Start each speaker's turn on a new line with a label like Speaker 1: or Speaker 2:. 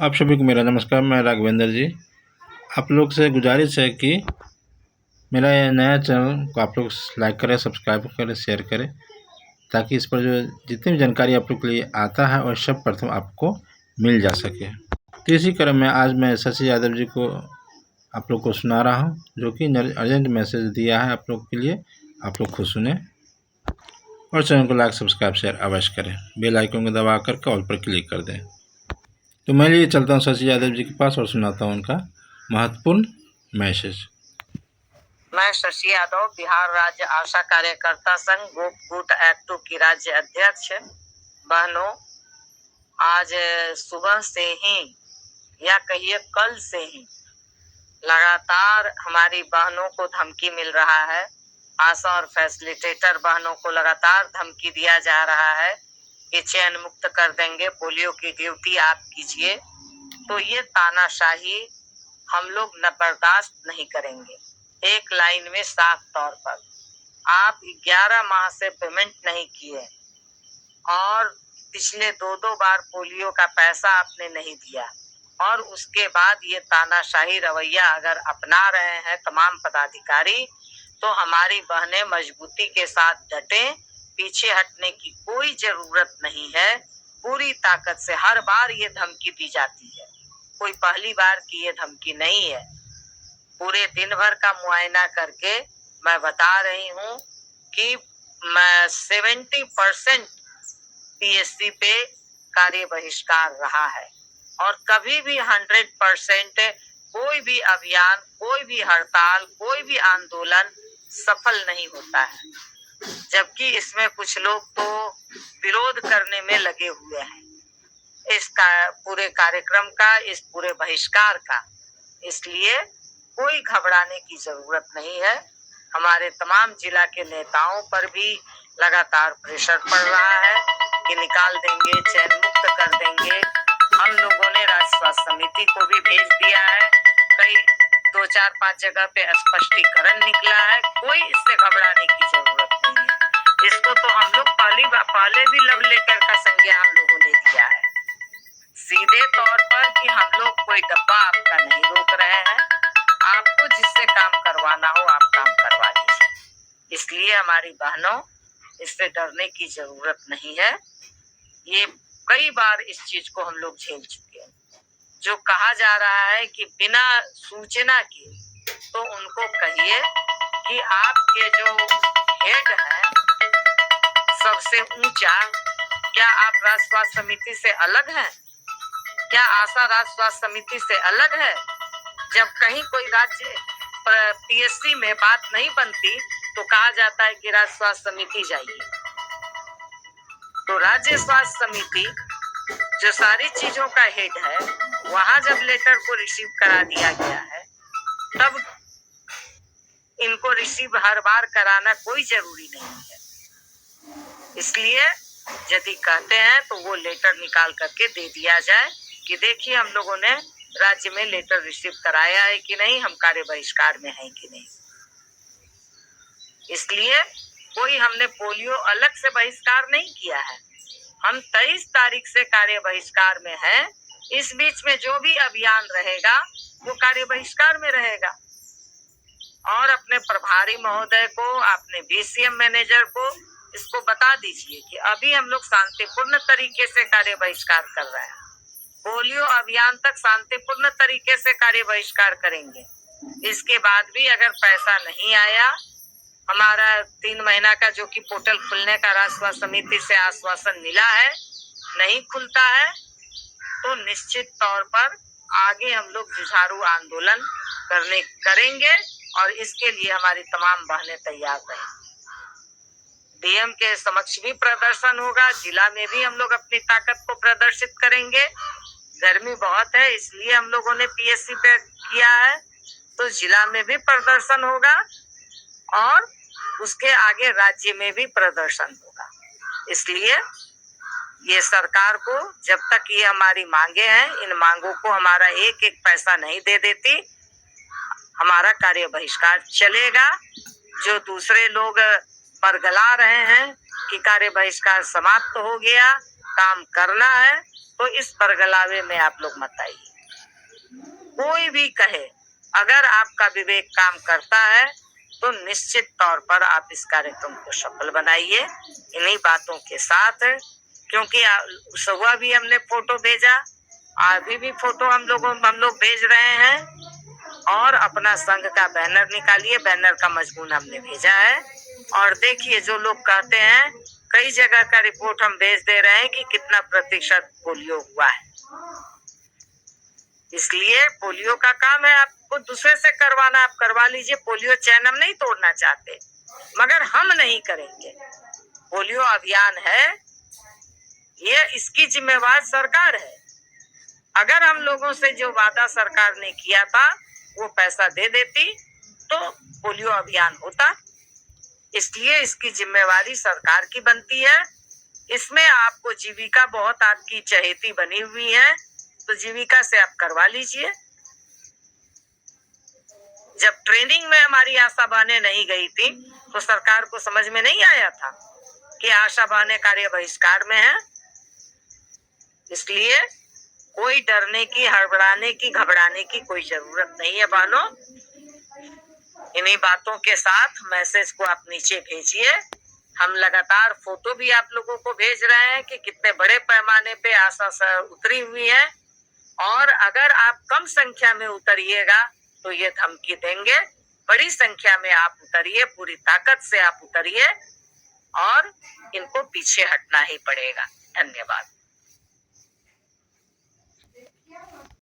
Speaker 1: आप सभी को मेरा नमस्कार। मैं राघवेंद्र जी। आप लोग से गुजारिश है कि मेरा ये नया चैनल को आप लोग लाइक करें, सब्सक्राइब करें, शेयर करें, ताकि इस पर जो जितनी भी जानकारी आप लोग के लिए आता है और सब प्रथम आपको मिल जा सके। तो इसी क्रम में आज मैं शशि यादव जी को आप लोग को सुना रहा हूँ, जो कि अर्जेंट मैसेज दिया है आप लोग के लिए। आप लोग खुद सुने और चैनल को लाइक, सब्सक्राइब, शेयर अवश्य करें। बेल आइकन को दबा कर ऑल पर क्लिक कर दें। तो मैं लिए चलता हूँ शशि यादव जी के पास और सुनाता हूँ उनका महत्वपूर्ण मैसेज।
Speaker 2: मैं शशि यादव, बिहार राज्य आशा कार्यकर्ता संघ गुट एक्ट 2 की राज्य अध्यक्ष। बहनों, आज सुबह से ही या कहिए कल से ही लगातार हमारी बहनों को धमकी मिल रहा है। आशा और फैसिलिटेटर बहनों को लगातार धमकी दिया जा रहा है कि चयन मुक्त कर देंगे, पोलियो की ड्यूटी आप कीजिए। तो ये तानाशाही हम लोग न बर्दाश्त नहीं करेंगे। एक लाइन में साफ तौर पर आप 11 माह से पेमेंट नहीं किए और पिछले दो बार पोलियो का पैसा आपने नहीं दिया, और उसके बाद ये तानाशाही रवैया अगर अपना रहे हैं तमाम पदाधिकारी, तो हमारी बहनें मजबूती के साथ डटें। पीछे हटने की कोई जरूरत नहीं है। पूरी ताकत से हर बार ये धमकी दी जाती है, कोई पहली बार की ये धमकी नहीं है। पूरे दिन भर का मुआयना करके मैं बता रही हूँ कि 70% पीएससी पे कार्य बहिष्कार रहा है, और कभी भी 100% कोई भी अभियान, कोई भी हड़ताल, कोई भी आंदोलन सफल नहीं होता है। जबकि इसमें कुछ लोग तो विरोध करने में लगे हुए हैं इस पूरे कार्यक्रम का, इस पूरे बहिष्कार का। इसलिए कोई घबराने की जरूरत नहीं है। हमारे तमाम जिला के नेताओं पर भी लगातार प्रेशर पड़ रहा है कि निकाल देंगे, चयन मुक्त कर देंगे। हम लोगों ने राज्य स्वास्थ्य समिति को भी भेज दिया है। कई 2-4-5 जगह पे स्पष्टीकरण निकला है। कोई इससे घबराने की जरूरत नहीं है। इसको तो हम लोग पहले भी लव लेटर का संज्ञान हम लोगों ने दिया है, सीधे तौर पर कि हम लोग कोई डब्बा आपका नहीं रोक रहे हैं। आपको जिससे काम करवाना हो आप काम करवा लीजिए। इसलिए हमारी बहनों, इससे डरने की जरूरत नहीं है। ये कई बार इस चीज को हम लोग झेल चुके हैं। जो कहा जा रहा है कि बिना सूचना के, तो उनको कहिए कि आपके जो हेड है सबसे ऊंचा, क्या आप राज्य स्वास्थ्य समिति से अलग हैं? क्या आशा राज्य स्वास्थ्य समिति से अलग है? जब कहीं कोई राज्य पीएससी में बात नहीं बनती तो कहा जाता है कि राज्य स्वास्थ्य समिति जाइए। तो राज्य स्वास्थ्य समिति जो सारी चीजों का हेड है, वहां जब लेटर को रिसीव करा दिया गया है, तब इनको रिसीव हर बार कराना कोई जरूरी नहीं है। इसलिए यदि कहते हैं तो वो लेटर निकाल करके दे दिया जाए कि देखिए हम लोगों ने राज्य में लेटर रिसीव कराया है कि नहीं, हम कार्य बहिष्कार में हैं कि नहीं। इसलिए कोई हमने पोलियो अलग से बहिष्कार नहीं किया है। हम 23 तारीख से कार्य बहिष्कार में हैं। इस बीच में जो भी अभियान रहेगा वो कार्य बहिष्कार में रहेगा। और अपने प्रभारी महोदय को, अपने बीसीएम मैनेजर को इसको बता दीजिए कि अभी हम लोग शांतिपूर्ण तरीके से कार्य बहिष्कार कर रहे हैं। पोलियो अभियान तक शांतिपूर्ण तरीके से कार्य बहिष्कार करेंगे। इसके बाद भी अगर पैसा नहीं आया, हमारा 3 महीना का जो कि पोर्टल खुलने का राज्य स्वास्थ्य समिति से आश्वासन मिला है, नहीं खुलता है, तो निश्चित तौर पर आगे हम लोग जुझारू आंदोलन करेंगे, और इसके लिए हमारी तमाम बहनें तैयार रहेंगी। डीएम के समक्ष भी प्रदर्शन होगा, जिला में भी हम लोग अपनी ताकत को प्रदर्शित करेंगे। गर्मी बहुत है इसलिए हम लोगों ने पीएससी पे किया है, तो जिला में भी प्रदर्शन होगा और उसके आगे राज्य में भी प्रदर्शन होगा। इसलिए ये सरकार को, जब तक ये हमारी मांगे हैं, इन मांगों को हमारा एक एक पैसा नहीं दे देती, हमारा कार्य बहिष्कार चलेगा। जो दूसरे लोग बरगला रहे हैं कि कार्य बहिष्कार समाप्त हो गया, काम करना है, तो इस परगलावे में आप लोग मत आइए। कोई भी कहे, अगर आपका विवेक काम करता है तो निश्चित तौर पर आप इस कार्यक्रम को सफल बनाइए इन्हीं बातों के साथ, क्योंकि सुबह भी हमने फोटो भेजा, अभी भी फोटो हम लोग भेज रहे हैं। और अपना संघ का बैनर निकालिए, बैनर का मजमून हमने भेजा है। और देखिए, जो लोग कहते हैं, कई जगह का रिपोर्ट हम भेज दे रहे हैं कि कितना प्रतिशत पोलियो हुआ है। इसलिए पोलियो का काम है आपको दूसरे से करवाना, आप करवा लीजिए। पोलियो चैन हम नहीं तोड़ना चाहते, मगर हम नहीं करेंगे। पोलियो अभियान है, ये इसकी जिम्मेवार सरकार है। अगर हम लोगों से जो वादा सरकार ने किया था वो पैसा दे देती तो पोलियो अभियान होता। इसलिए इसकी जिम्मेवारी सरकार की बनती है। इसमें आपको जीविका बहुत आपकी चहेती बनी हुई है, तो जीविका से आप करवा लीजिए। जब ट्रेनिंग में हमारी आशा बहनें नहीं गई थी तो सरकार को समझ में नहीं आया था कि आशा बहनें कार्य बहिष्कार में है। इसलिए कोई डरने की, हड़बड़ाने की, घबराने की कोई जरूरत नहीं है बहनों। इन्हीं बातों के साथ मैसेज को आप नीचे भेजिए। हम लगातार फोटो भी आप लोगों को भेज रहे हैं कि कितने बड़े पैमाने पे आशा उतरी हुई है। और अगर आप कम संख्या में उतरिएगा तो ये धमकी देंगे, बड़ी संख्या में आप उतरिए, पूरी ताकत से आप उतरिए और इनको पीछे हटना ही पड़ेगा। धन्यवाद।